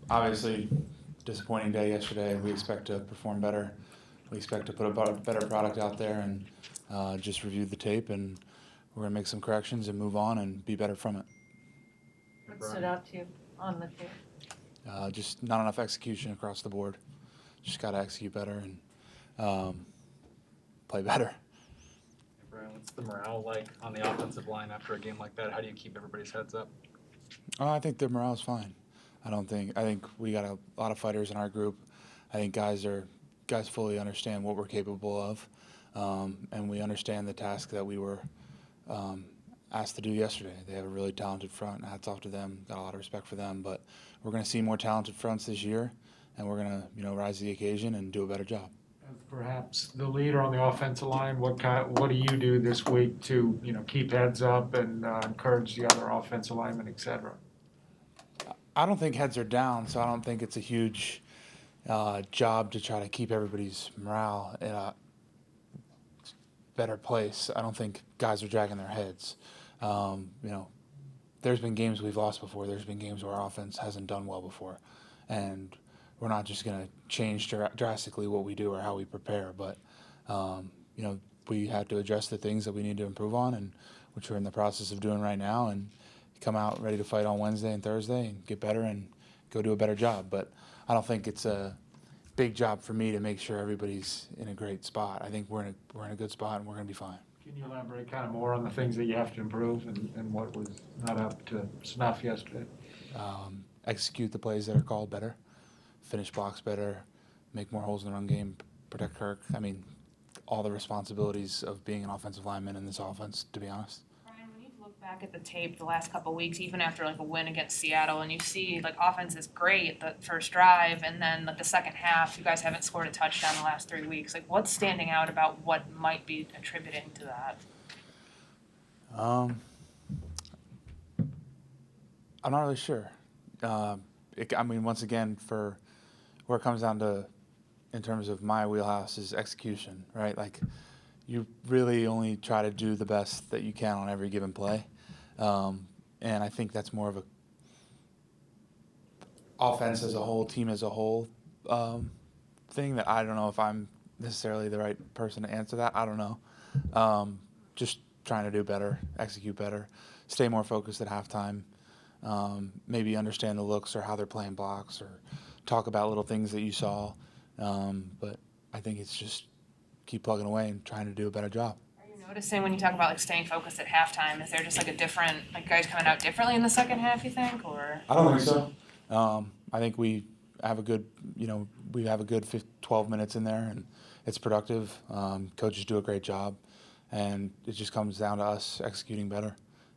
Obviously, disappointing day yesterday. We expect to perform better. We expect to put a better product out there and just review the tape, and we're going to make some corrections and move on and be better from it. What stood out to you on the tape? Just not enough execution across the board. Just got to execute better and play better. Hey Brian, what's the morale like on the offensive line after a game like that? How do you keep everybody's heads up? I think the morale's fine. I think we got a lot of fighters in our group. I think guys fully understand what we're capable of, and we understand the task that we were asked to do yesterday. They have a really talented front. Hats off to them. Got a lot of respect for them. But we're going to see more talented fronts this year, and we're going to rise to the occasion and do a better job. As perhaps the leader on the offensive line, what do you do this week to keep heads up and encourage the other offensive linemen, et cetera? I don't think heads are down, so I don't think it's a huge job to try to keep everybody's morale in a better place. I don't think guys are dragging their heads. There's been games we've lost before. There's been games where our offense hasn't done well before, and we're not just going to change drastically what we do or how we prepare. But we had to address the things that we need to improve on, and which we're in the process of doing right now, and come out ready to fight on Wednesday and Thursday and get better and go do a better job. But I don't think it's a big job for me to make sure everybody's in a great spot. I think we're in a good spot and we're going to be fine. Can you elaborate kind of more on the things that you have to improve and what was not up to snuff yesterday? Execute the plays that are called better, finish blocks better, make more holes in the run game, protect Kirk. I mean, all the responsibilities of being an offensive lineman in this offense, to be honest. Look back at the tape the last couple of weeks, even after a win against Seattle, and you see offense is great the first drive, and then the second half, you guys haven't scored a touchdown the last 3 weeks. What's standing out about what might be attributing to that? I'm not really sure. Once again, for where it comes down to, in terms of my wheelhouse, is execution, right? You really only try to do the best that you can on every given play. And I think that's more of a offense as a whole, team as a whole thing that I don't know if I'm necessarily the right person to answer that. I don't know. Just trying to do better, execute better, stay more focused at halftime, maybe understand the looks or how they're playing blocks or talk about little things that you saw. But I think it's just keep plugging away and trying to do a better job. Are you noticing when you talk about staying focused at halftime, is there just a different, guys coming out differently in the second half, you think, or? I don't think so. I think we have a good 12 minutes in there, and it's productive. Coaches do a great job, and it just comes down to us executing better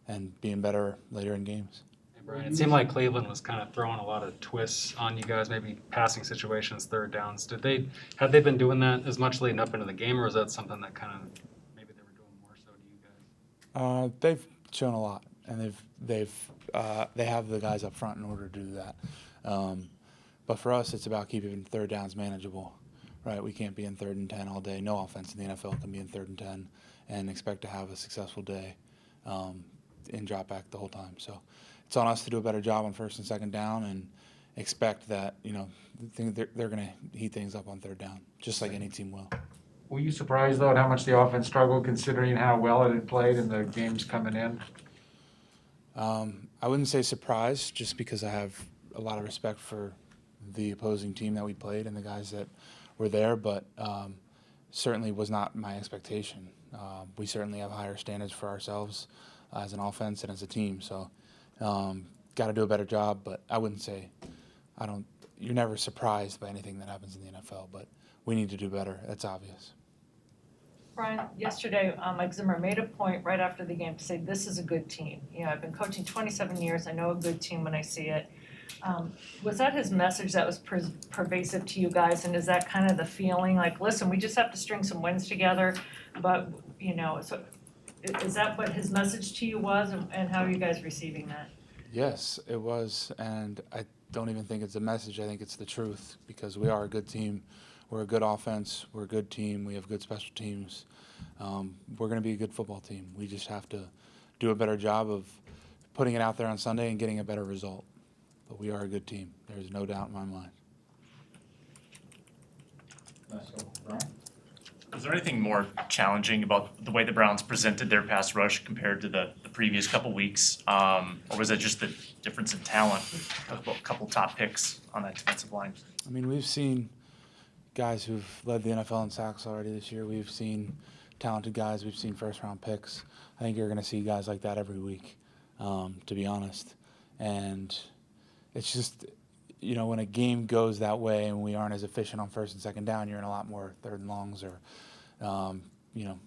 and being better later in games. Brian, it seemed like Cleveland was kind of throwing a lot of twists on you guys, maybe passing situations, third downs. Had they been doing that as much leading up into the game, or is that something that kind of maybe they were doing more so to you guys? They've shown a lot, and they have the guys up front in order to do that. But for us, it's about keeping third downs manageable, right? We can't be in 3rd and 10 all day. No offense in the NFL can be in 3rd and 10 and expect to have a successful day in drop back the whole time. So it's on us to do a better job on 1st and 2nd down and expect that, they're going to heat things up on 3rd down, just like any team will. Were you surprised, though, at how much the offense struggled, considering how well it had played in the games coming in? I wouldn't say surprised, just because I have a lot of respect for the opposing team that we played and the guys that were there, but certainly was not my expectation. We certainly have higher standards for ourselves as an offense and as a team, so got to do a better job. But I wouldn't say you're never surprised by anything that happens in the NFL, but we need to do better. That's obvious. Brian, yesterday, Mike Zimmer made a point right after the game to say, this is a good team. I've been coaching 27 years. I know a good team when I see it. Was that his message that was pervasive to you guys? And is that kind of the feeling, listen, we just have to string some wins together, but, so is that what his message to you was, and how are you guys receiving that? Yes, it was, and I don't even think it's a message. I think it's the truth, because we are a good team. We're a good offense. We're a good team. We have good special teams. We're going to be a good football team. We just have to do a better job of putting it out there on Sunday and getting a better result. But we are a good team. There's no doubt in my mind. Was there anything more challenging about the way the Browns presented their pass rush compared to the previous couple weeks? Or was it just the difference in talent, a couple top picks on that defensive line? I mean, we've seen guys who've led the NFL in sacks already this year. We've seen talented guys. We've seen first-round picks. I think you're going to see guys like that every week, to be honest. And it's just, you know, when a game goes that way and we aren't as efficient on first and second down, you're in a lot more third and longs or, you know,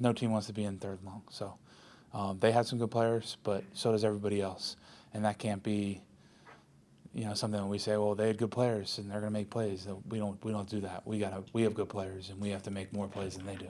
no team wants to be in third and long. So they had some good players, but so does everybody else. And that can't be, you know, something that we say, well, they had good players and they're going to make plays. We don't do that. We have good players and we have to make more plays than they do.